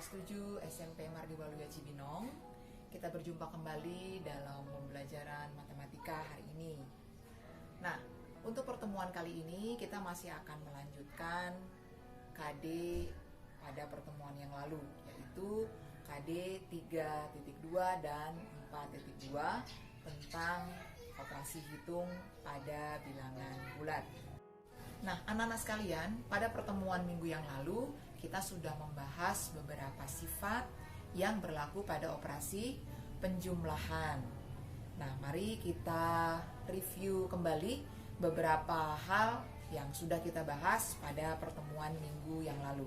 kelas 7 SMP Mardi Waluya Cibinong. Kita berjumpa kembali dalam pembelajaran matematika hari ini. Nah, untuk pertemuan kali ini kita masih akan melanjutkan KD pada pertemuan yang lalu, yaitu KD 3.2 dan 4.2 tentang operasi hitung pada bilangan bulat. Nah, anak-anak sekalian, pada pertemuan minggu yang lalu kita sudah membahas beberapa sifat yang berlaku pada operasi penjumlahan. Nah, mari kita review kembali beberapa hal yang sudah kita bahas pada pertemuan minggu yang lalu.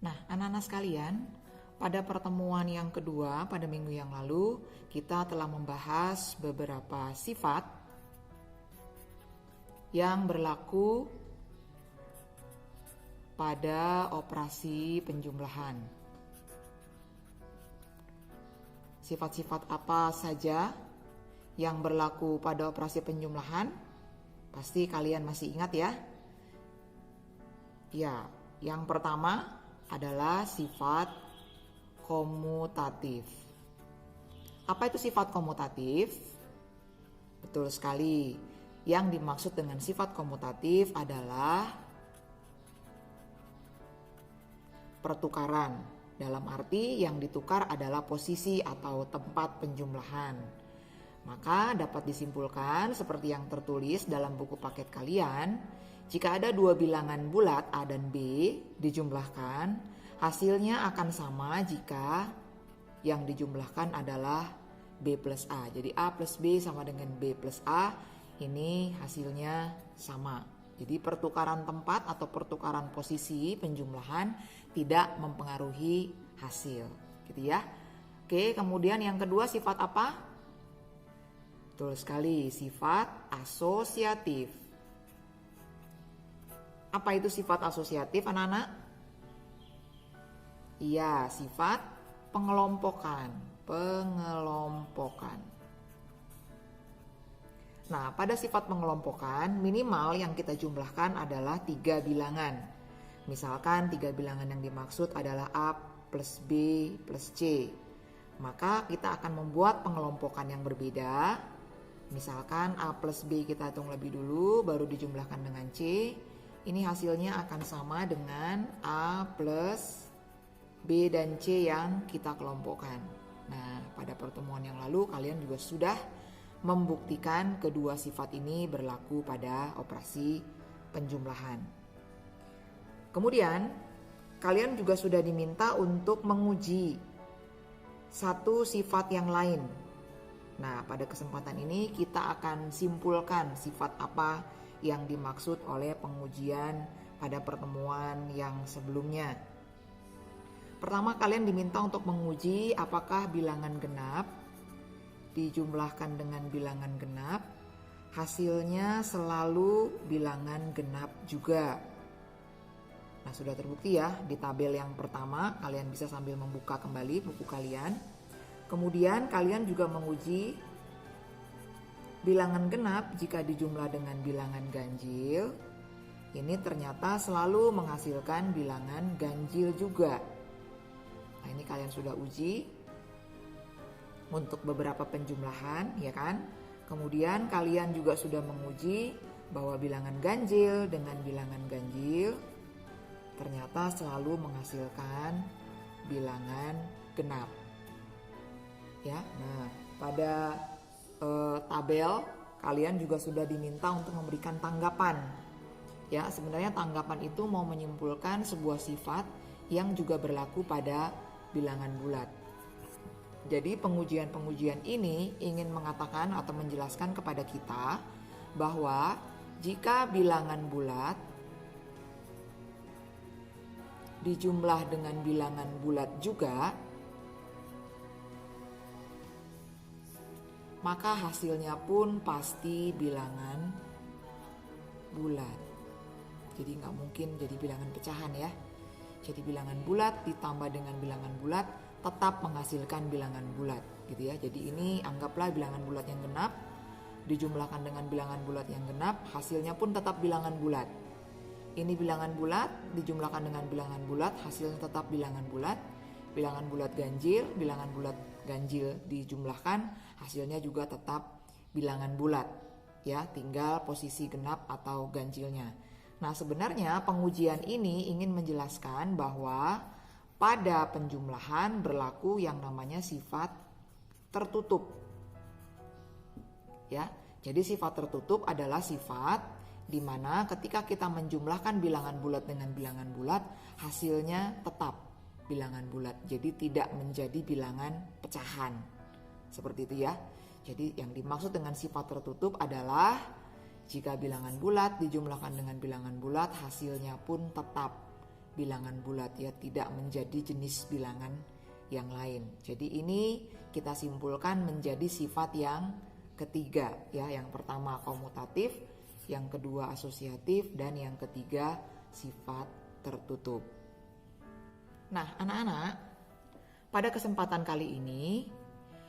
Nah, anak-anak sekalian, pada pertemuan yang kedua pada minggu yang lalu kita telah membahas beberapa sifat yang berlaku pada operasi penjumlahan. Sifat-sifat apa saja yang berlaku pada operasi penjumlahan? Pasti kalian masih ingat ya? Ya, yang pertama adalah sifat komutatif. Apa itu sifat komutatif? Betul sekali. Yang dimaksud dengan sifat komutatif adalah pertukaran, dalam arti yang ditukar adalah posisi atau tempat penjumlahan. Maka dapat disimpulkan seperti yang tertulis dalam buku paket kalian, jika ada dua bilangan bulat A dan B dijumlahkan, hasilnya akan sama jika yang dijumlahkan adalah B plus A. Jadi A plus B sama dengan B plus A, ini hasilnya sama. Jadi pertukaran tempat atau pertukaran posisi penjumlahan tidak mempengaruhi hasil, gitu ya. Oke, kemudian yang kedua sifat apa? Betul sekali, sifat asosiatif. Apa itu sifat asosiatif, anak-anak? Iya, sifat pengelompokan. Nah, pada sifat pengelompokan, minimal yang kita jumlahkan adalah 3 bilangan. Misalkan 3 bilangan yang dimaksud adalah A plus B plus C. Maka kita akan membuat pengelompokan yang berbeda. Misalkan A plus B kita hitung lebih dulu, baru dijumlahkan dengan C. Ini hasilnya akan sama dengan A plus B dan C yang kita kelompokkan. Nah, pada pertemuan yang lalu kalian juga sudah membuktikan kedua sifat ini berlaku pada operasi penjumlahan. Kemudian, kalian juga sudah diminta untuk menguji satu sifat yang lain. Nah, pada kesempatan ini kita akan simpulkan sifat apa yang dimaksud oleh pengujian pada pertemuan yang sebelumnya. Pertama, kalian diminta untuk menguji apakah bilangan genap dijumlahkan dengan bilangan genap, hasilnya selalu bilangan genap juga. Nah, sudah terbukti ya di tabel yang pertama, kalian bisa sambil membuka kembali buku kalian. Kemudian kalian juga menguji bilangan genap jika dijumlah dengan bilangan ganjil. Ini ternyata selalu menghasilkan bilangan ganjil juga. Nah, ini kalian sudah uji untuk beberapa penjumlahan, ya kan? Kemudian kalian juga sudah menguji bahwa bilangan ganjil dengan bilangan ganjil ternyata selalu menghasilkan bilangan genap. Ya, nah pada tabel kalian juga sudah diminta untuk memberikan tanggapan. Ya, sebenarnya tanggapan itu mau menyimpulkan sebuah sifat yang juga berlaku pada bilangan bulat. Jadi pengujian-pengujian ini ingin mengatakan atau menjelaskan kepada kita bahwa jika bilangan bulat dijumlah dengan bilangan bulat juga, maka hasilnya pun pasti bilangan bulat. Jadi nggak mungkin jadi bilangan pecahan ya. Jadi bilangan bulat ditambah dengan bilangan bulat tetap menghasilkan bilangan bulat, gitu ya. Jadi ini anggaplah bilangan bulat yang genap dijumlahkan dengan bilangan bulat yang genap, hasilnya pun tetap bilangan bulat. Ini bilangan bulat dijumlahkan dengan bilangan bulat, hasilnya tetap bilangan bulat. bilangan bulat ganjil dijumlahkan, hasilnya juga tetap bilangan bulat. Ya, tinggal posisi genap atau ganjilnya. Nah, sebenarnya pengujian ini ingin menjelaskan bahwa pada penjumlahan berlaku yang namanya sifat tertutup. Ya, jadi sifat tertutup adalah sifat di mana ketika kita menjumlahkan bilangan bulat dengan bilangan bulat, hasilnya tetap bilangan bulat. Jadi tidak menjadi bilangan pecahan. Seperti itu ya. Jadi yang dimaksud dengan sifat tertutup adalah jika bilangan bulat dijumlahkan dengan bilangan bulat, hasilnya pun tetap bilangan bulat ya, tidak menjadi jenis bilangan yang lain. Jadi ini kita simpulkan menjadi sifat yang ketiga ya. Yang pertama komutatif, yang kedua asosiatif, dan yang ketiga sifat tertutup. Nah, anak-anak, pada kesempatan kali ini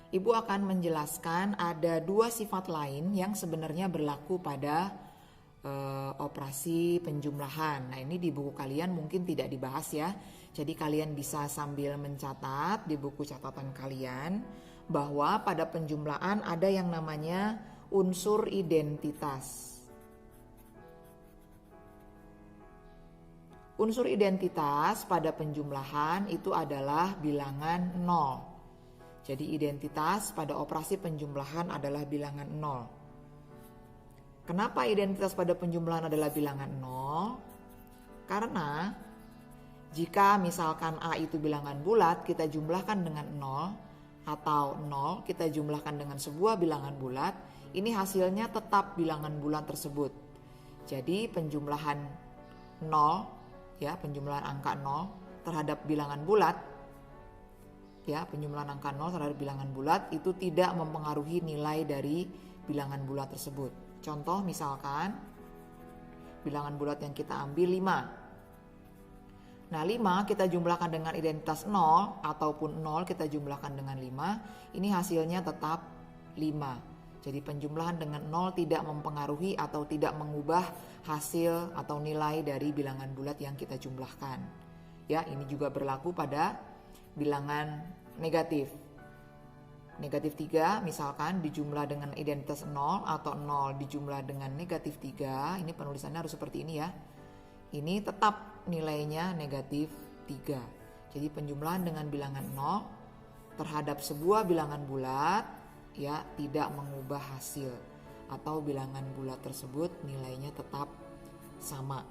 Ibu akan menjelaskan ada dua sifat lain yang sebenarnya berlaku pada operasi penjumlahan. Nah, ini di buku kalian mungkin tidak dibahas ya. Jadi kalian bisa sambil mencatat di buku catatan kalian bahwa pada penjumlahan ada yang namanya unsur identitas. Unsur identitas pada penjumlahan itu adalah bilangan 0. Jadi identitas pada operasi penjumlahan adalah bilangan 0. Kenapa identitas pada penjumlahan adalah bilangan 0? Karena jika misalkan A itu bilangan bulat, kita jumlahkan dengan 0, atau 0 kita jumlahkan dengan sebuah bilangan bulat, ini hasilnya tetap bilangan bulat tersebut. Jadi penjumlahan 0 ya, penjumlahan angka 0 terhadap bilangan bulat ya, penjumlahan angka 0 terhadap bilangan bulat itu tidak mempengaruhi nilai dari bilangan bulat tersebut. Contoh misalkan bilangan bulat yang kita ambil 5. Nah, 5 kita jumlahkan dengan identitas 0 ataupun 0 kita jumlahkan dengan 5, ini hasilnya tetap 5. Jadi penjumlahan dengan 0 tidak mempengaruhi atau tidak mengubah hasil atau nilai dari bilangan bulat yang kita jumlahkan. Ya, ini juga berlaku pada bilangan negatif. Negatif 3 misalkan dijumlah dengan identitas 0 atau 0 dijumlah dengan negatif 3, ini penulisannya harus seperti ini ya. Ini tetap nilainya negatif 3. Jadi penjumlahan dengan bilangan 0 terhadap sebuah bilangan bulat ya tidak mengubah hasil atau bilangan bulat tersebut nilainya tetap sama.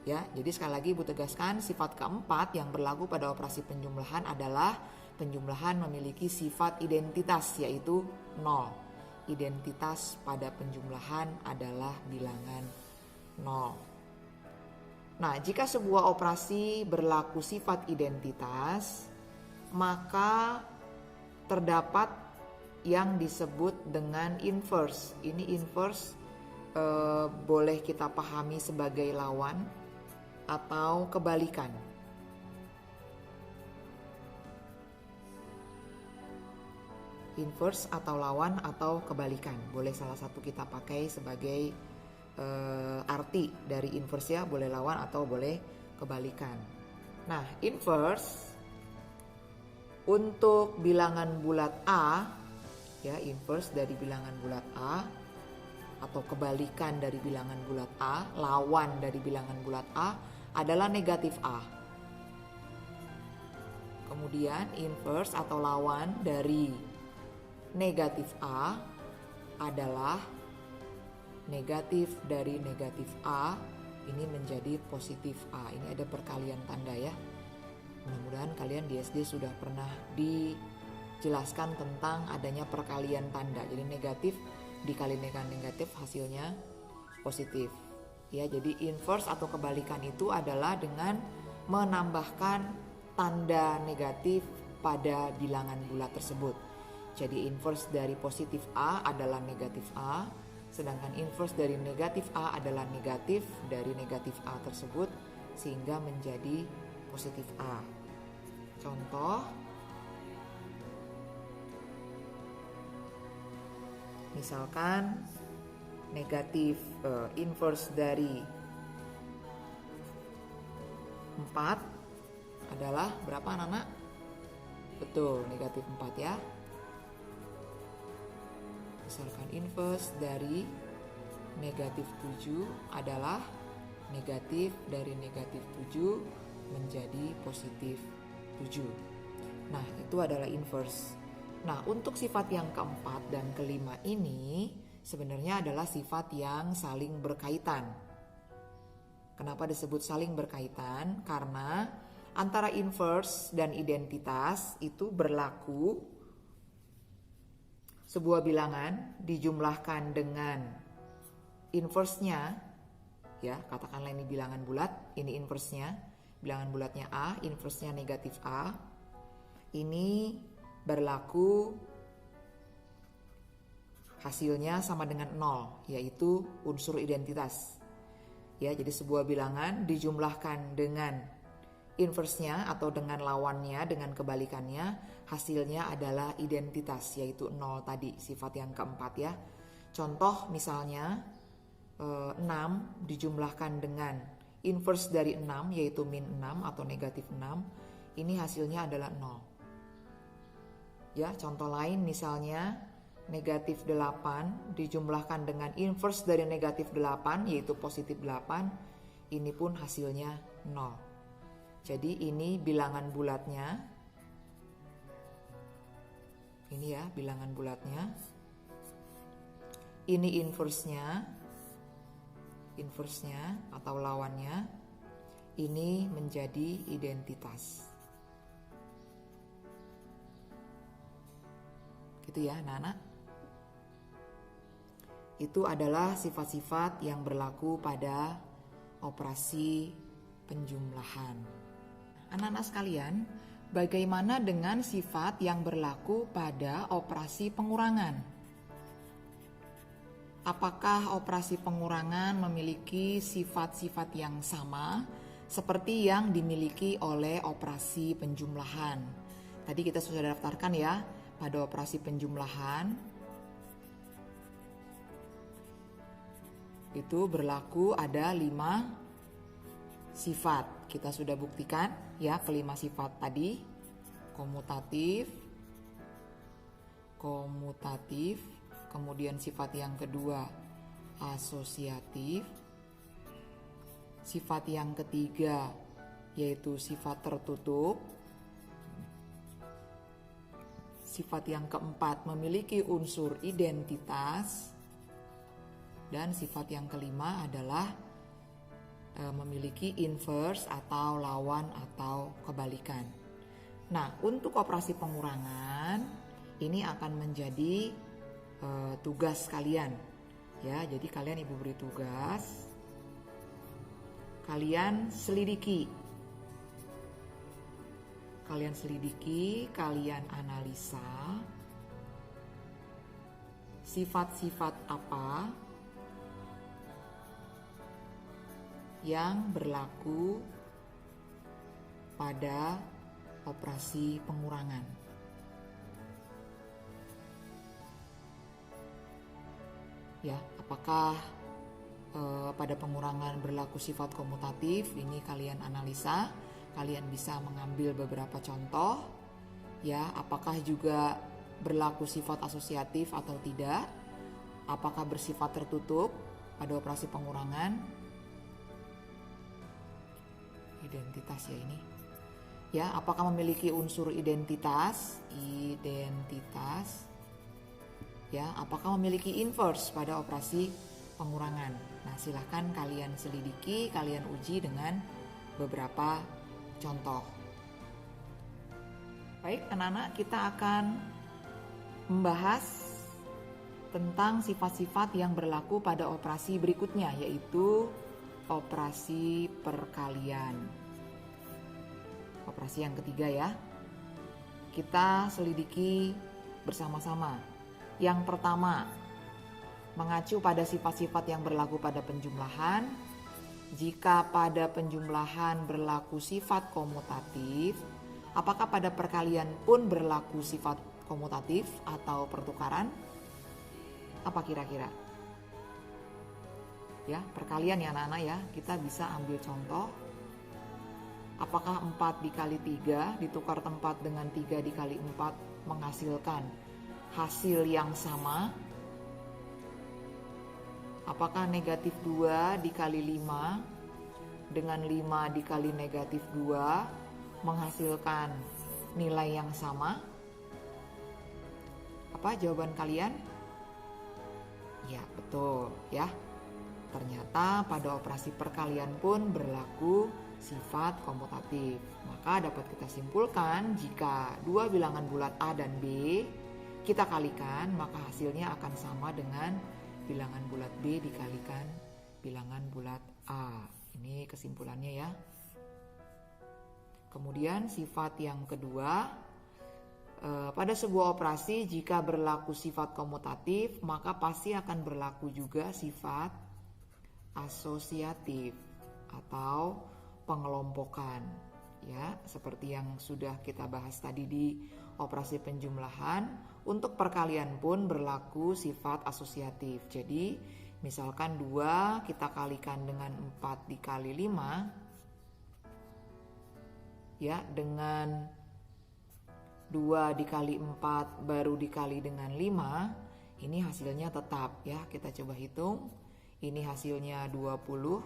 Ya, jadi sekali lagi Ibu tegaskan sifat keempat yang berlaku pada operasi penjumlahan adalah penjumlahan memiliki sifat identitas yaitu 0. Identitas pada penjumlahan adalah bilangan 0. Nah, jika sebuah operasi berlaku sifat identitas, maka terdapat yang disebut dengan inverse. Ini inverse boleh kita pahami sebagai lawan atau kebalikan. Inverse atau lawan atau kebalikan, boleh salah satu kita pakai sebagai arti dari inverse ya, boleh lawan atau boleh kebalikan. Nah, inverse untuk bilangan bulat A ya, inverse dari bilangan bulat A atau kebalikan dari bilangan bulat A, lawan dari bilangan bulat A adalah negatif A. Kemudian inverse atau lawan dari negatif A adalah negatif dari negatif A ini menjadi positif A. Ini ada perkalian tanda ya. Mudah-mudahan kalian di SD sudah pernah dijelaskan tentang adanya perkalian tanda. Jadi negatif dikali dengan negatif hasilnya positif. Ya, jadi inverse atau kebalikan itu adalah dengan menambahkan tanda negatif pada bilangan bulat tersebut. Jadi inverse dari positif A adalah negatif A, sedangkan inverse dari negatif A adalah negatif dari negatif A tersebut sehingga menjadi positif A. Contoh, misalkan negatif inverse dari 4 adalah berapa anak-anak? Betul, negatif 4 ya. Misalkan inverse dari negatif 7 adalah negatif dari negatif 7 menjadi positif 7. Nah, itu adalah inverse. Nah, untuk sifat yang keempat dan kelima ini sebenarnya adalah sifat yang saling berkaitan. Kenapa disebut saling berkaitan? Karena antara inverse dan identitas itu berlaku sebuah bilangan dijumlahkan dengan inverse-nya, ya, katakanlah ini bilangan bulat, ini inverse-nya, bilangan bulatnya A, inverse-nya negatif A. Ini berlaku hasilnya sama dengan 0, yaitu unsur identitas. Ya, jadi sebuah bilangan dijumlahkan dengan inverse-nya atau dengan lawannya, dengan kebalikannya, hasilnya adalah identitas, yaitu 0 tadi, sifat yang keempat ya. Contoh misalnya 6 dijumlahkan dengan inverse dari 6, yaitu min 6 atau negatif 6, ini hasilnya adalah 0. Ya, contoh lain misalnya negatif 8 dijumlahkan dengan inverse dari negatif 8, yaitu positif 8, ini pun hasilnya 0. Jadi ini bilangan bulatnya, ini ya bilangan bulatnya, ini inverse-nya atau lawannya, ini menjadi identitas. Gitu ya anak-anak. Itu adalah sifat-sifat yang berlaku pada operasi penjumlahan. Anak-anak sekalian, bagaimana dengan sifat yang berlaku pada operasi pengurangan? Apakah operasi pengurangan memiliki sifat-sifat yang sama seperti yang dimiliki oleh operasi penjumlahan? Tadi kita sudah daftarkan ya, pada operasi penjumlahan itu berlaku ada 5 sifat. Kita sudah buktikan ya kelima sifat tadi. Komutatif, kemudian sifat yang kedua asosiatif, sifat yang ketiga yaitu sifat tertutup, sifat yang keempat memiliki unsur identitas, dan sifat yang kelima adalah memiliki inverse atau lawan atau kebalikan. Nah, untuk operasi pengurangan ini akan menjadi tugas kalian. Ya, jadi kalian ibu beri tugas. Kalian selidiki, kalian analisa sifat-sifat apa yang berlaku pada operasi pengurangan. Ya, apakah pada pengurangan berlaku sifat komutatif? Ini kalian analisa, kalian bisa mengambil beberapa contoh. Ya, apakah juga berlaku sifat asosiatif atau tidak? Apakah bersifat tertutup pada operasi pengurangan? Identitas ya ini. Ya, apakah memiliki unsur identitas? Ya, apakah memiliki inverse pada operasi pengurangan? Nah, silahkan kalian selidiki, kalian uji dengan beberapa contoh. Baik, anak-anak, kita akan membahas tentang sifat-sifat yang berlaku pada operasi berikutnya, yaitu operasi perkalian. Operasi yang ketiga ya. Kita selidiki bersama-sama. Yang pertama, mengacu pada sifat-sifat yang berlaku pada penjumlahan. Jika pada penjumlahan berlaku sifat komutatif, apakah pada perkalian pun berlaku sifat komutatif atau pertukaran? Apa kira-kira? Ya, perkalian ya anak-anak ya. Kita bisa ambil contoh. Apakah 4 dikali 3 ditukar tempat dengan 3 dikali 4 menghasilkan hasil yang sama? Apakah negatif 2 dikali 5 dengan 5 dikali negatif 2 menghasilkan nilai yang sama? Apa jawaban kalian? Ya, betul ya. Ternyata pada operasi perkalian pun berlaku sifat komutatif. Maka dapat kita simpulkan jika dua bilangan bulat A dan B kita kalikan, maka hasilnya akan sama dengan bilangan bulat B dikalikan bilangan bulat A. Ini kesimpulannya ya. Kemudian sifat yang kedua, pada sebuah operasi jika berlaku sifat komutatif, maka pasti akan berlaku juga sifat asosiatif atau pengelompokan ya, seperti yang sudah kita bahas tadi di operasi penjumlahan. Untuk perkalian pun berlaku sifat asosiatif. Jadi misalkan 2 kita kalikan dengan 4 dikali 5 ya, dengan 2 dikali 4 baru dikali dengan 5, ini hasilnya tetap ya. Kita coba hitung. Ini hasilnya 20,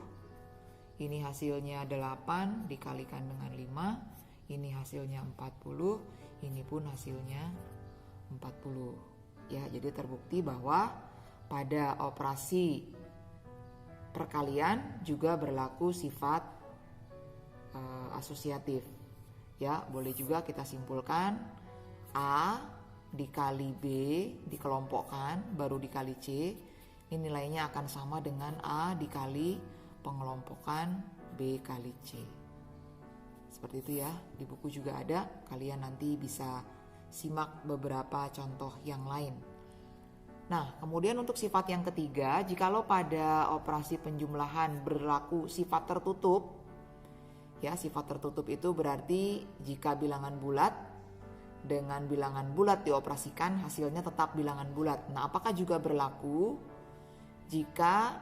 ini hasilnya 8 dikalikan dengan 5, ini hasilnya 40, ini pun hasilnya 40. Ya, jadi terbukti bahwa pada operasi perkalian juga berlaku sifat asosiatif. Ya, boleh juga kita simpulkan A dikali B dikelompokkan baru dikali C, ini nilainya akan sama dengan A dikali pengelompokan B kali C. Seperti itu ya, di buku juga ada, kalian nanti bisa simak beberapa contoh yang lain. Nah, kemudian untuk sifat yang ketiga, jikalau pada operasi penjumlahan berlaku sifat tertutup, ya sifat tertutup itu berarti jika bilangan bulat dengan bilangan bulat dioperasikan hasilnya tetap bilangan bulat. Nah, apakah juga berlaku jika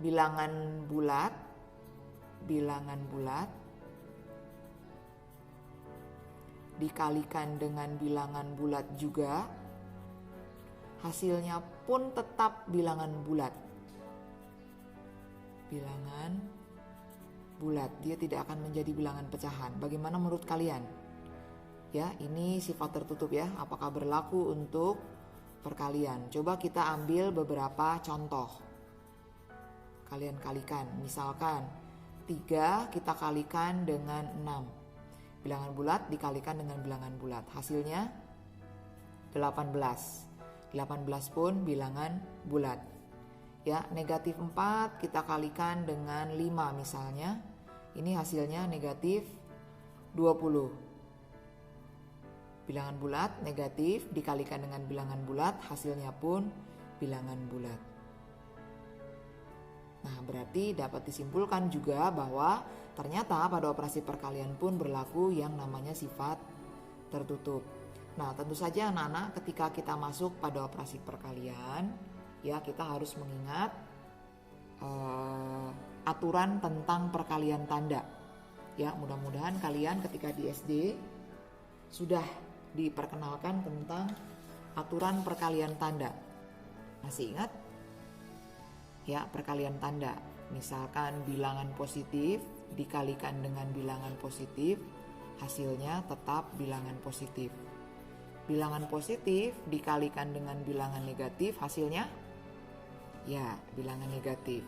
bilangan bulat dikalikan dengan bilangan bulat juga, hasilnya pun tetap bilangan bulat. Bilangan bulat, dia tidak akan menjadi bilangan pecahan. Bagaimana menurut kalian? Ya, ini sifat tertutup ya. Apakah berlaku untuk perkalian? Coba kita ambil beberapa contoh. Kalian kalikan, misalkan 3 kita kalikan dengan 6. Bilangan bulat dikalikan dengan bilangan bulat, hasilnya 18. 18 pun bilangan bulat. Ya, negatif 4 kita kalikan dengan 5 misalnya. Ini hasilnya negatif 20. Bilangan bulat negatif dikalikan dengan bilangan bulat, hasilnya pun bilangan bulat. Nah, berarti dapat disimpulkan juga bahwa ternyata pada operasi perkalian pun berlaku yang namanya sifat tertutup. Nah, tentu saja anak-anak ketika kita masuk pada operasi perkalian, ya kita harus mengingat aturan tentang perkalian tanda. Ya, mudah-mudahan kalian ketika di SD sudah diperkenalkan tentang aturan perkalian tanda. Masih ingat? Ya, perkalian tanda. Misalkan bilangan positif dikalikan dengan bilangan positif, hasilnya tetap bilangan positif. Bilangan positif dikalikan dengan bilangan negatif, hasilnya ya bilangan negatif.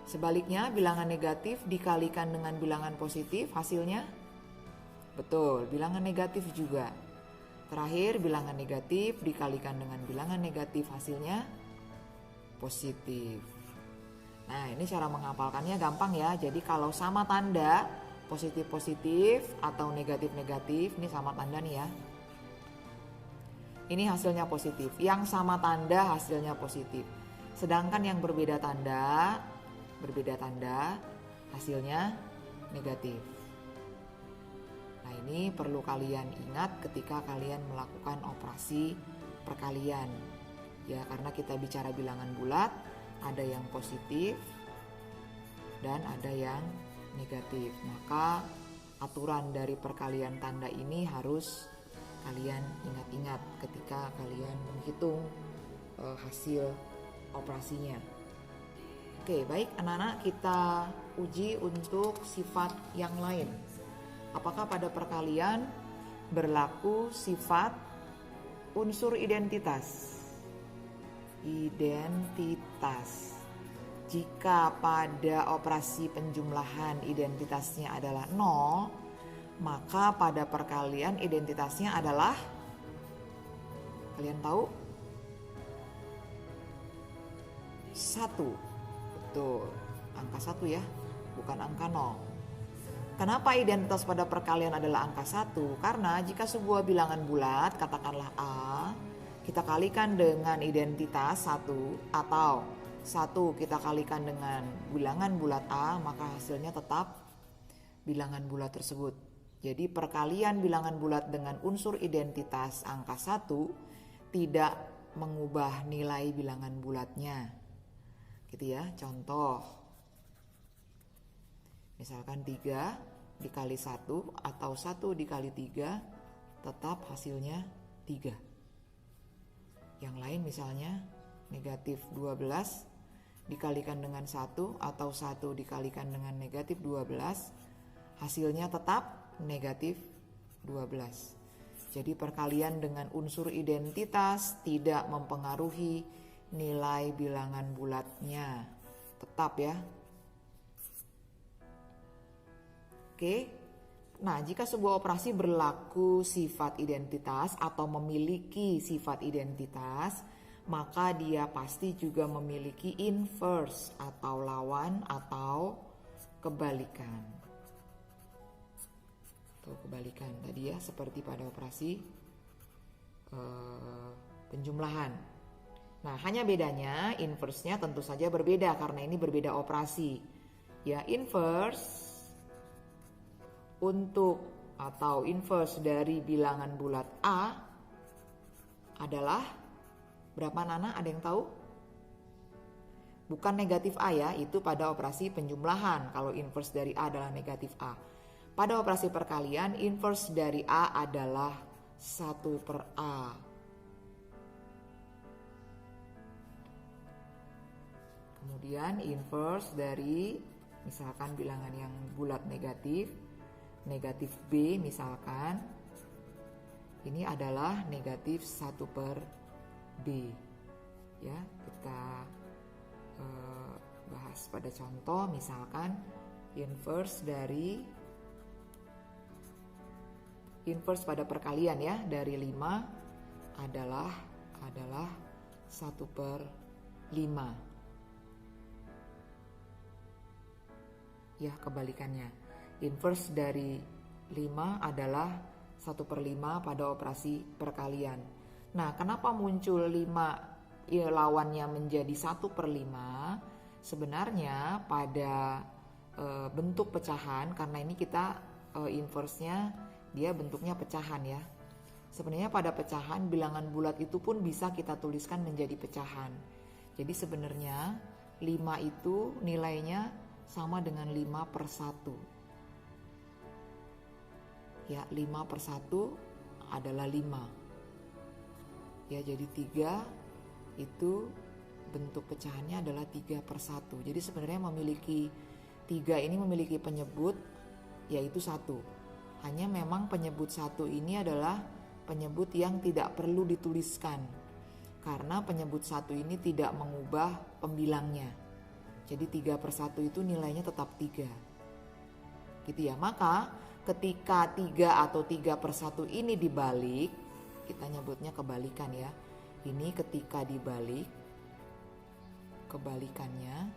Sebaliknya, bilangan negatif dikalikan dengan bilangan positif, hasilnya betul, bilangan negatif juga. Terakhir, bilangan negatif dikalikan dengan bilangan negatif, hasilnya positif. Nah, ini cara menghafalkannya gampang ya. Jadi kalau sama tanda, positif-positif atau negatif-negatif, ini sama tanda nih ya. Ini hasilnya positif. Yang sama tanda hasilnya positif. Sedangkan yang berbeda tanda hasilnya negatif. Nah, ini perlu kalian ingat ketika kalian melakukan operasi perkalian. Ya, karena kita bicara bilangan bulat, ada yang positif dan ada yang negatif. Maka aturan dari perkalian tanda ini harus kalian ingat-ingat ketika kalian menghitung hasil operasinya. Oke, baik anak-anak, kita uji untuk sifat yang lain. Apakah pada perkalian berlaku sifat unsur identitas? Identitas. Jika pada operasi penjumlahan identitasnya adalah 0, maka pada perkalian identitasnya adalah, kalian tahu? 1. Betul, angka 1 ya, bukan angka 0. Kenapa identitas pada perkalian adalah angka 1? Karena jika sebuah bilangan bulat, katakanlah A, kita kalikan dengan identitas 1, atau 1 kita kalikan dengan bilangan bulat A, maka hasilnya tetap bilangan bulat tersebut. Jadi perkalian bilangan bulat dengan unsur identitas angka 1 tidak mengubah nilai bilangan bulatnya. Gitu ya, contoh. Misalkan 3 dikali 1 atau 1 dikali 3 tetap hasilnya 3. Yang lain misalnya negatif 12 dikalikan dengan 1 atau 1 dikalikan dengan negatif 12, hasilnya tetap negatif 12. Jadi perkalian dengan unsur identitas tidak mempengaruhi nilai bilangan bulatnya. Tetap ya. Oke. Nah, jika sebuah operasi berlaku sifat identitas atau memiliki sifat identitas, maka dia pasti juga memiliki inverse atau lawan atau kebalikan. Atau kebalikan tadi ya, seperti pada operasi penjumlahan. Nah, hanya bedanya inverse-nya tentu saja berbeda karena ini berbeda operasi. Ya, inverse untuk atau inverse dari bilangan bulat A adalah berapa, Nana? Ada yang tahu? Bukan negatif A ya, itu pada operasi penjumlahan. Kalau inverse dari A adalah negatif A. Pada operasi perkalian, inverse dari A adalah 1 per A. Kemudian inverse dari misalkan bilangan yang bulat negatif B misalkan, ini adalah negatif 1 per B. Ya, kita bahas pada contoh, misalkan inverse pada perkalian ya, dari 5 adalah 1 per 5. Ya, kebalikannya. Inverse dari 5 adalah 1 per 5 pada operasi perkalian. Nah, kenapa muncul 5 lawannya menjadi 1 per 5? Sebenarnya pada bentuk pecahan, karena ini kita inverse-nya dia bentuknya pecahan ya. Sebenarnya pada pecahan bilangan bulat itu pun bisa kita tuliskan menjadi pecahan. Jadi sebenarnya 5 itu nilainya sama dengan 5 per 1. Ya, 5 per 1 adalah 5. Ya, jadi 3 itu bentuk pecahannya adalah 3 per 1. Jadi sebenarnya 3 ini memiliki penyebut yaitu 1. Hanya memang penyebut 1 ini adalah penyebut yang tidak perlu dituliskan. Karena penyebut 1 ini tidak mengubah pembilangnya. Jadi 3 per 1 itu nilainya tetap 3. Gitu ya. Maka ketika 3 atau 3 per 1 ini dibalik, kita nyebutnya kebalikan ya. Ini ketika dibalik, kebalikannya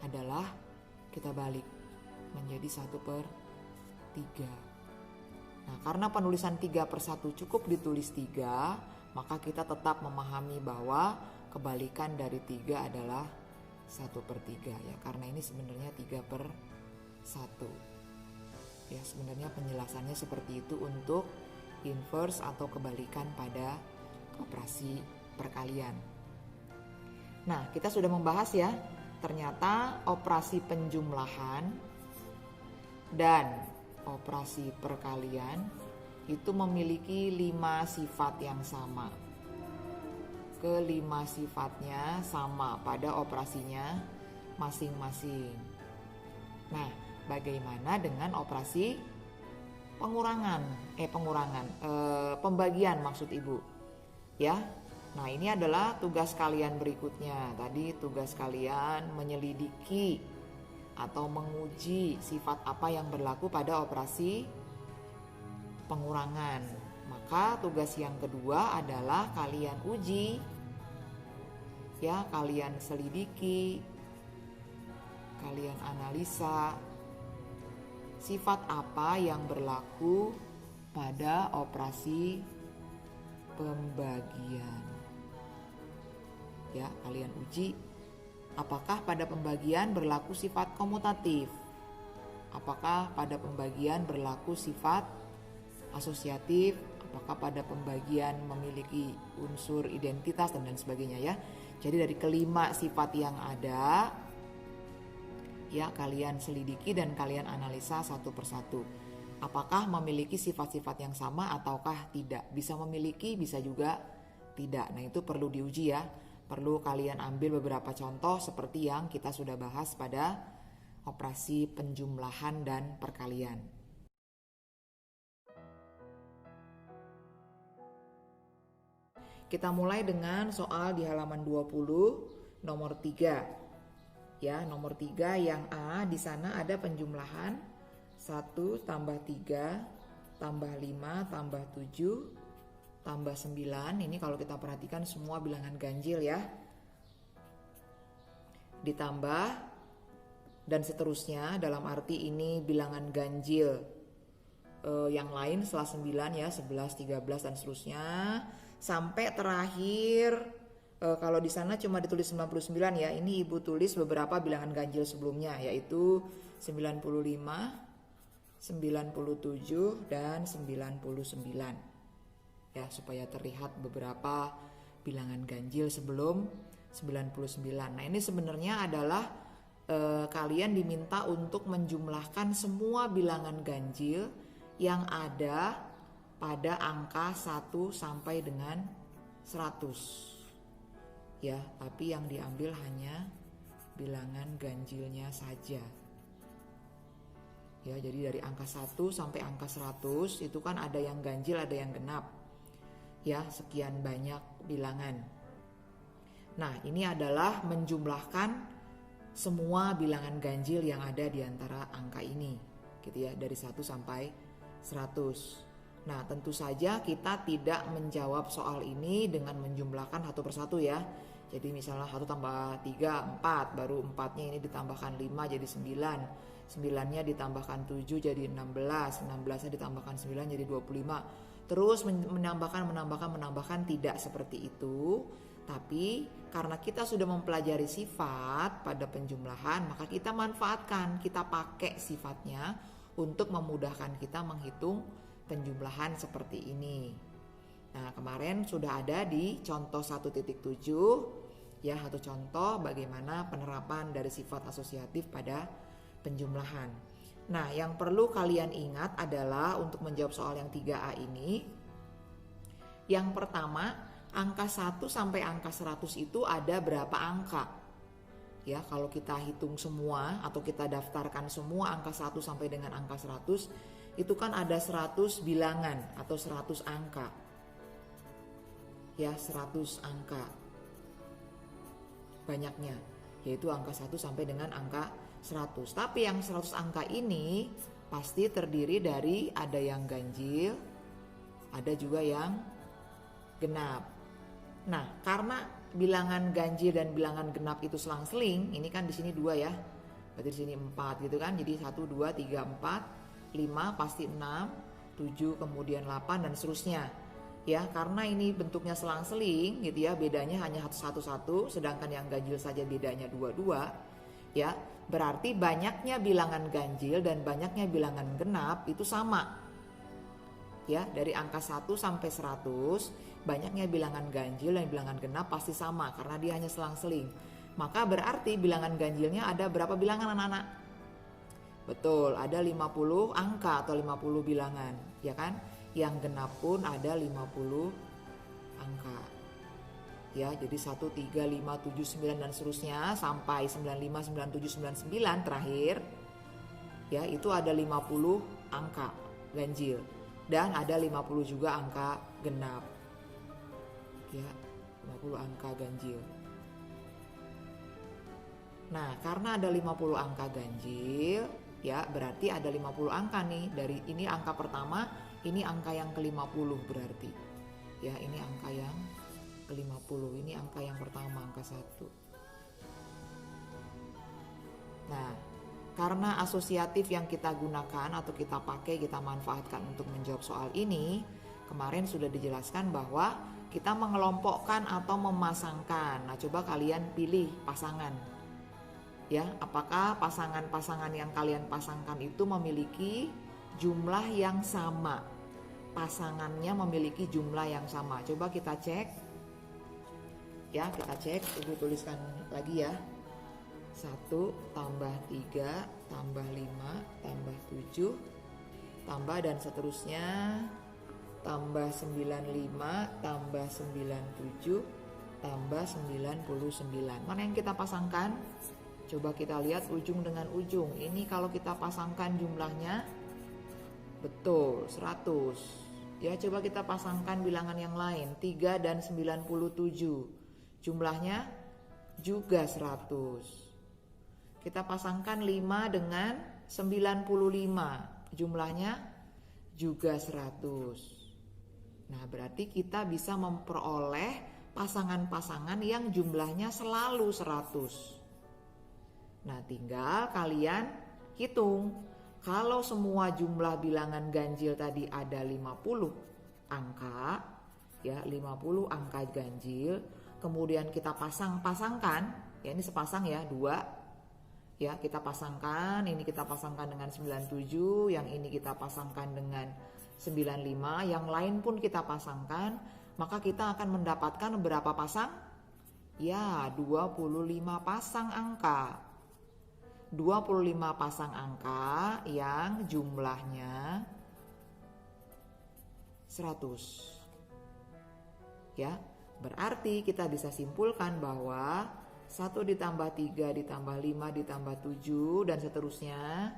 adalah kita balik menjadi 1 per 3. Nah, karena penulisan 3 per 1 cukup ditulis 3, maka kita tetap memahami bahwa kebalikan dari 3 adalah 1 per 3 ya, karena ini sebenarnya 3 per 1 ya. Sebenarnya penjelasannya seperti itu untuk inverse atau kebalikan pada operasi perkalian. Nah, kita sudah membahas ya, ternyata operasi penjumlahan dan operasi perkalian itu memiliki 5 sifat yang sama. Kelima sifatnya sama pada operasinya masing-masing. Nah, bagaimana dengan operasi pembagian maksud Ibu? Ya. Nah, ini adalah tugas kalian berikutnya. Tadi tugas kalian menyelidiki atau menguji sifat apa yang berlaku pada operasi pengurangan. Maka tugas yang kedua adalah kalian uji, ya, kalian selidiki, kalian analisa sifat apa yang berlaku pada operasi pembagian. Ya, kalian uji apakah pada pembagian berlaku sifat komutatif, apakah pada pembagian berlaku sifat asosiatif, apakah pada pembagian memiliki unsur identitas dan lain sebagainya ya. Jadi dari kelima sifat yang ada, ya, kalian selidiki dan kalian analisa satu persatu. Apakah memiliki sifat-sifat yang sama ataukah tidak? Bisa memiliki, bisa juga tidak. Nah, itu perlu diuji ya. Perlu kalian ambil beberapa contoh seperti yang kita sudah bahas pada operasi penjumlahan dan perkalian. Kita mulai dengan soal di halaman 20 nomor 3. Ya, nomor 3 yang A, di sana ada penjumlahan 1 tambah 3 tambah 5 tambah 7 tambah 9. Ini kalau kita perhatikan semua bilangan ganjil ya. Ditambah dan seterusnya, dalam arti ini bilangan ganjil yang lain setelah 9 ya, 11, 13 dan seterusnya. Sampai terakhir kalau di sana cuma ditulis 99 ya, ini Ibu tulis beberapa bilangan ganjil sebelumnya, yaitu 95, 97 dan 99. Ya, supaya terlihat beberapa bilangan ganjil sebelum 99. Nah, ini sebenarnya adalah kalian diminta untuk menjumlahkan semua bilangan ganjil yang ada pada angka 1 sampai dengan 100. Ya, tapi yang diambil hanya bilangan ganjilnya saja. Ya, jadi dari angka 1 sampai angka 100 itu kan ada yang ganjil, ada yang genap. Ya, sekian banyak bilangan. Nah, ini adalah menjumlahkan semua bilangan ganjil yang ada di antara angka ini, gitu ya, dari 1 sampai 100. Nah, tentu saja kita tidak menjawab soal ini dengan menjumlahkan satu persatu ya. Jadi misalnya 1 tambah 3, 4, baru 4-nya ini ditambahkan 5 jadi 9. 9-nya ditambahkan 7 jadi 16, 16-nya ditambahkan 9 jadi 25. Terus menambahkan, tidak seperti itu. Tapi karena kita sudah mempelajari sifat pada penjumlahan, maka kita manfaatkan, kita pakai sifatnya untuk memudahkan kita menghitung penjumlahan seperti ini. Nah, kemarin sudah ada di contoh 1.7 ya, satu contoh bagaimana penerapan dari sifat asosiatif pada penjumlahan. Nah, yang perlu kalian ingat adalah untuk menjawab soal yang 3A ini, yang pertama, angka 1 sampai angka 100 itu ada berapa angka? Ya, kalau kita hitung semua atau kita daftarkan semua angka 1 sampai dengan angka 100, itu kan ada 100 bilangan atau 100 angka. Ya, 100 angka. Banyaknya, yaitu angka 1 sampai dengan angka 100. Tapi yang 100 angka ini pasti terdiri dari ada yang ganjil, ada juga yang genap. Nah, karena bilangan ganjil dan bilangan genap itu selang-seling, ini kan di sini 2 ya. Berarti di sini 4 gitu kan. Jadi 1 2 3 4, 5 pasti 6, 7 kemudian 8 dan seterusnya. Ya, karena ini bentuknya selang-seling gitu ya, bedanya hanya 1 sedangkan yang ganjil saja bedanya 2 ya. Berarti banyaknya bilangan ganjil dan banyaknya bilangan genap itu sama. Ya, dari angka 1 sampai 100, banyaknya bilangan ganjil dan bilangan genap pasti sama karena dia hanya selang-seling. Maka berarti bilangan ganjilnya ada berapa bilangan anak-anak? Betul, ada 50 angka atau 50 bilangan, ya kan? Yang genap pun ada 50 angka. Ya, jadi 1, 3, 5, 7, 9 dan seterusnya sampai 95, 97, 99 terakhir. Ya, itu ada 50 angka ganjil dan ada 50 juga angka genap. Ya, 50 angka ganjil. Nah, karena ada 50 angka ganjil, ya berarti ada 50 angka nih. Dari ini angka pertama, ini angka yang ke-50 berarti. Ya, ini angka yang ke-50. Ini angka yang pertama, angka 1. Nah, karena asosiatif yang kita gunakan atau kita pakai, kita manfaatkan untuk menjawab soal ini, kemarin sudah dijelaskan bahwa kita mengelompokkan atau memasangkan. Nah, coba kalian pilih pasangan. Ya, apakah pasangan-pasangan yang kalian pasangkan itu memiliki jumlah yang sama? Pasangannya memiliki jumlah yang sama. Coba kita cek. Ya, kita cek. Ibu tuliskan lagi ya. 1 tambah 3 tambah 5 tambah 7 tambah dan seterusnya tambah 95 tambah 97 tambah 99. Mana yang kita pasangkan? Coba kita lihat ujung dengan ujung. Ini kalau kita pasangkan jumlahnya betul 100. Ya, coba kita pasangkan bilangan yang lain, 3 dan 97. Jumlahnya juga 100. Kita pasangkan 5 dengan 95. Jumlahnya juga 100. Nah, berarti kita bisa memperoleh pasangan-pasangan yang jumlahnya selalu 100. Nah, tinggal kalian hitung. Kalau semua jumlah bilangan ganjil tadi ada 50 angka, ya 50 angka ganjil, kemudian kita pasangkan, ya ini sepasang ya, 2. Ya, kita pasangkan, ini kita pasangkan dengan 97, yang ini kita pasangkan dengan 95, yang lain pun kita pasangkan, maka kita akan mendapatkan berapa pasang? Ya, 25 pasang angka. 25 pasang angka yang jumlahnya 100. Ya, berarti kita bisa simpulkan bahwa 1 ditambah 3 ditambah 5 ditambah 7 dan seterusnya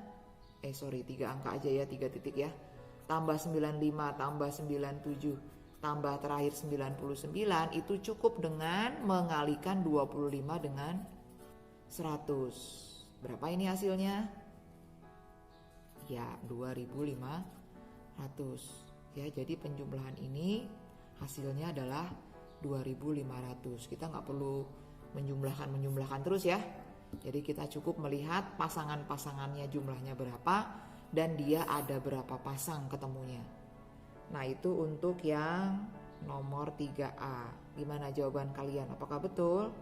3 angka aja ya, 3 titik ya, tambah 95 tambah 97 tambah terakhir 99, itu cukup dengan mengalikan 25 dengan 100. Berapa ini hasilnya? Ya, 2500. Ya, jadi penjumlahan ini hasilnya adalah 2500. Kita nggak perlu menjumlahkan terus ya. Jadi kita cukup melihat pasangan-pasangannya jumlahnya berapa dan dia ada berapa pasang ketemunya. Nah, itu untuk yang nomor 3A. Gimana jawaban kalian? Apakah betul?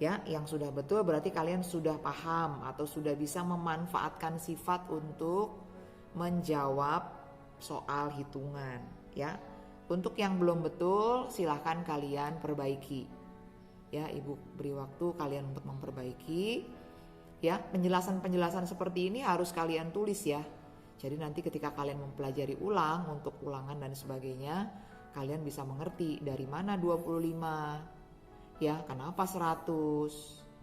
Ya, yang sudah betul berarti kalian sudah paham atau sudah bisa memanfaatkan sifat untuk menjawab soal hitungan, ya. Untuk yang belum betul silahkan kalian perbaiki. Ya, Ibu beri waktu kalian untuk memperbaiki. Ya, penjelasan-penjelasan seperti ini harus kalian tulis ya. Jadi nanti ketika kalian mempelajari ulang untuk ulangan dan sebagainya, kalian bisa mengerti dari mana 25. Ya, kenapa 100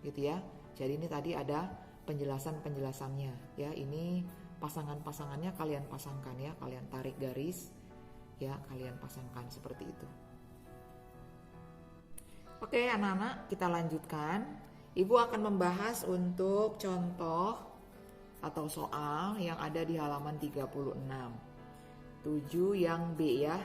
gitu ya. Jadi ini tadi ada penjelasan-penjelasannya ya. Ini pasangan-pasangannya kalian pasangkan ya, kalian tarik garis ya, kalian pasangkan seperti itu. Oke anak-anak, kita lanjutkan. Ibu akan membahas untuk contoh atau soal yang ada di halaman 36. 7 yang B ya.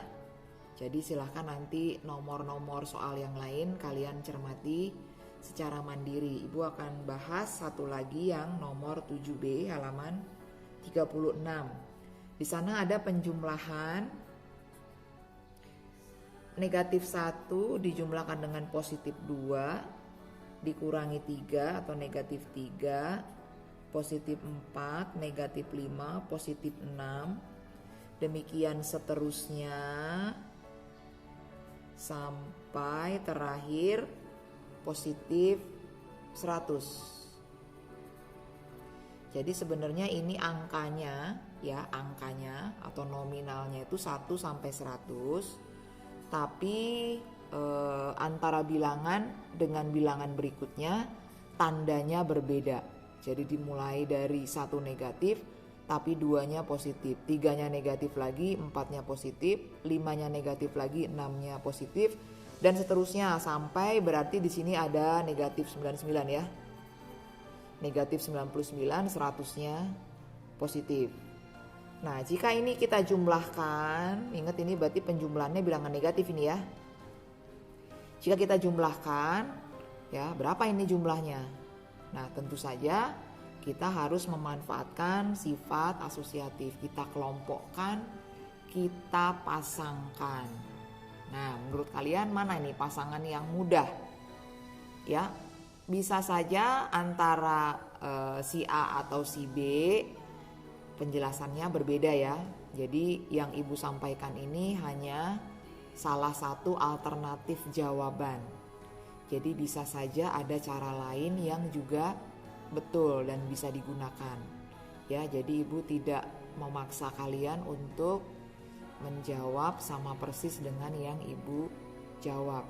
Jadi silahkan nanti nomor-nomor soal yang lain kalian cermati secara mandiri. Ibu akan bahas satu lagi yang nomor 7B halaman 36. Di sana ada penjumlahan negatif 1 dijumlahkan dengan positif 2 dikurangi 3 atau negatif 3, positif 4, negatif 5, positif 6. Demikian seterusnya sampai terakhir positif 100. Jadi sebenarnya ini angkanya ya, angkanya atau nominalnya itu 1 sampai 100. Tapi antara bilangan dengan bilangan berikutnya tandanya berbeda. Jadi dimulai dari 1 negatif tapi 2-nya positif, 3-nya negatif lagi, 4-nya positif, 5-nya negatif lagi, 6-nya positif, dan seterusnya sampai berarti di sini ada negatif 99 ya. Negatif 99, 100-nya positif. Nah, jika ini kita jumlahkan, ingat ini berarti penjumlahannya bilangan negatif ini ya. Jika kita jumlahkan, ya berapa ini jumlahnya? Nah, tentu saja kita harus memanfaatkan sifat asosiatif. Kita kelompokkan, kita pasangkan. Nah, menurut kalian mana ini pasangan yang mudah? Ya, bisa saja antara si A atau si B penjelasannya berbeda ya. Jadi yang ibu sampaikan ini hanya salah satu alternatif jawaban. Jadi bisa saja ada cara lain yang juga betul dan bisa digunakan. Ya, jadi ibu tidak memaksa kalian untuk menjawab sama persis dengan yang ibu jawab.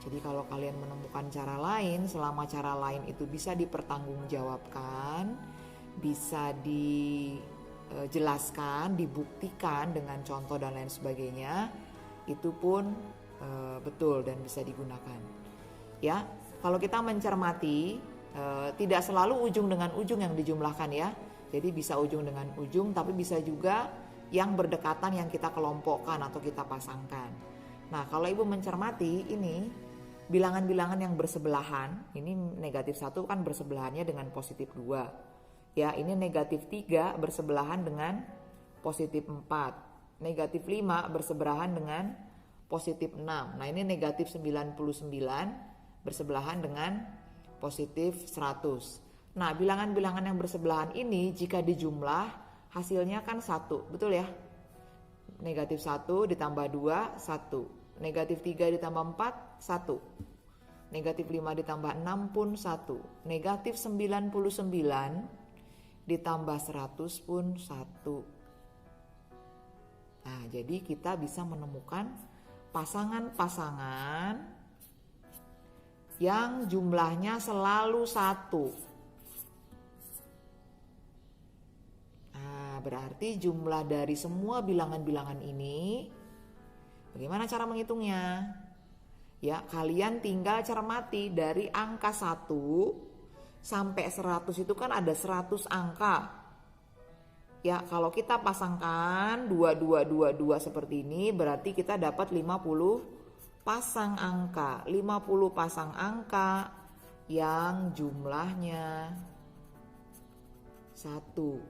Jadi kalau kalian menemukan cara lain, selama cara lain itu bisa dipertanggungjawabkan, bisa dijelaskan, dibuktikan dengan contoh dan lain sebagainya, itu pun betul dan bisa digunakan. Ya, kalau kita mencermati, tidak selalu ujung dengan ujung yang dijumlahkan ya. Jadi bisa ujung dengan ujung, tapi bisa juga yang berdekatan yang kita kelompokkan atau kita pasangkan. Nah, kalau ibu mencermati ini bilangan-bilangan yang bersebelahan, ini negatif 1 kan bersebelahannya dengan positif 2. Ya, ini negatif 3 bersebelahan dengan positif 4. Negatif 5 bersebelahan dengan positif 6. Nah, ini negatif 99 bersebelahan dengan positif 100. Nah, bilangan-bilangan yang bersebelahan ini jika dijumlah hasilnya kan 1, betul ya? Negatif 1 ditambah 2, 1. Negatif 3 ditambah 4, 1. Negatif 5 ditambah 6 pun 1. Negatif 99 ditambah 100 pun 1. Nah, jadi kita bisa menemukan pasangan-pasangan yang jumlahnya selalu 1. Nah, berarti jumlah dari semua bilangan-bilangan ini, bagaimana cara menghitungnya? Ya, kalian tinggal cermati dari angka 1 sampai 100 itu kan ada 100 angka. Ya, kalau kita pasangkan 2222 seperti ini berarti kita dapat 50 pasang angka. 50 pasang angka yang jumlahnya 1.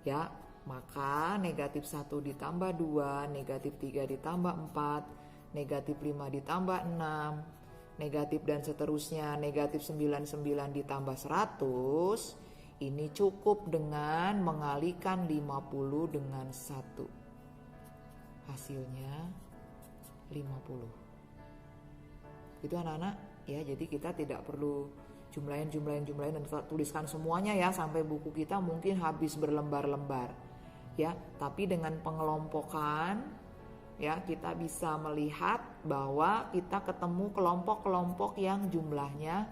Ya, maka negatif 1 ditambah 2, negatif 3 ditambah 4, negatif 5 ditambah 6, negatif dan seterusnya, negatif 99 ditambah 100, ini cukup dengan mengalikan 50 dengan 1. Hasilnya 50. Itu anak-anak ya, jadi kita tidak perlu jumlahin dan tuliskan semuanya ya sampai buku kita mungkin habis berlembar-lembar. Ya, tapi dengan pengelompokan ya kita bisa melihat bahwa kita ketemu kelompok-kelompok yang jumlahnya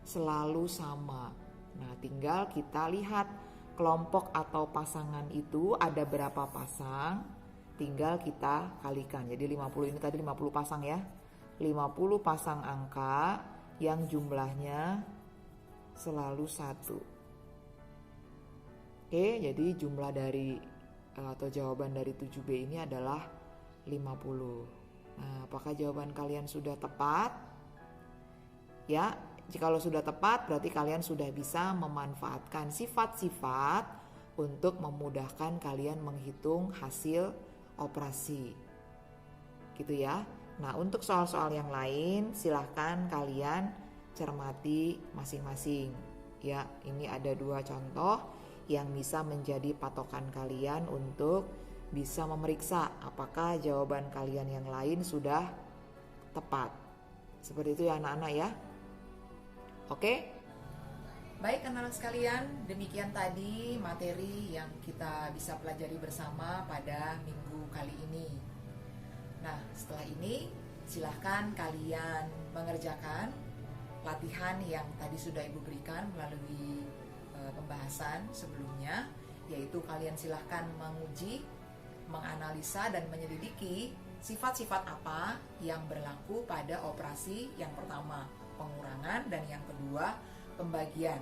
selalu sama. Nah, tinggal kita lihat kelompok atau pasangan itu ada berapa pasang, tinggal kita kalikan. Jadi 50 ini tadi 50 pasang ya. 50 pasang angka yang jumlahnya selalu 1. Oke, jadi jumlah dari atau jawaban dari 7B ini adalah 50. Nah, apakah jawaban kalian sudah tepat? Ya, jikalau sudah tepat berarti kalian sudah bisa memanfaatkan sifat-sifat untuk memudahkan kalian menghitung hasil operasi. Gitu ya. Nah, untuk soal-soal yang lain silahkan kalian cermati masing-masing. Ya, ini ada 2 contoh yang bisa menjadi patokan kalian untuk bisa memeriksa apakah jawaban kalian yang lain sudah tepat. Seperti itu ya anak-anak ya. Oke? Baik anak-anak sekalian, demikian tadi materi yang kita bisa pelajari bersama pada minggu kali ini. Nah, setelah ini silahkan kalian mengerjakan latihan yang tadi sudah Ibu berikan melalui pembahasan sebelumnya, yaitu kalian silahkan menguji, menganalisa, dan menyelidiki sifat-sifat apa yang berlaku pada operasi yang pertama, pengurangan, dan yang kedua, pembagian.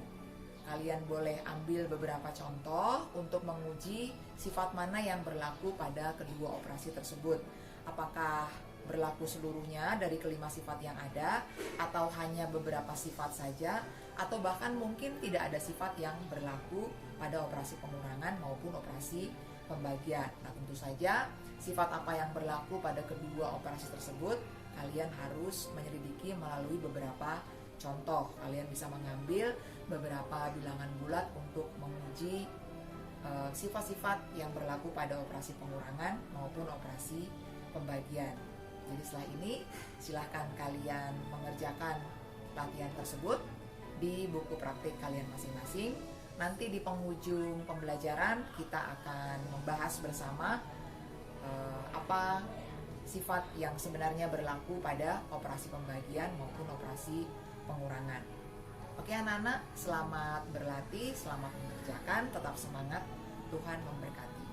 Kalian boleh ambil beberapa contoh untuk menguji sifat mana yang berlaku pada kedua operasi tersebut. Apakah berlaku seluruhnya dari kelima sifat yang ada, atau hanya beberapa sifat saja, atau bahkan mungkin tidak ada sifat yang berlaku pada operasi pengurangan maupun operasi pembagian. Nah, tentu saja sifat apa yang berlaku pada kedua operasi tersebut kalian harus menyelidiki melalui beberapa contoh. Kalian bisa mengambil beberapa bilangan bulat untuk menguji sifat-sifat yang berlaku pada operasi pengurangan maupun operasi pembagian. Jadi setelah ini silahkan kalian mengerjakan latihan tersebut di buku praktik kalian masing-masing. Nanti di penghujung pembelajaran kita akan membahas bersama apa sifat yang sebenarnya berlaku pada operasi pembagian maupun operasi pengurangan. Oke anak-anak, selamat berlatih, selamat mengerjakan, tetap semangat, Tuhan memberkati.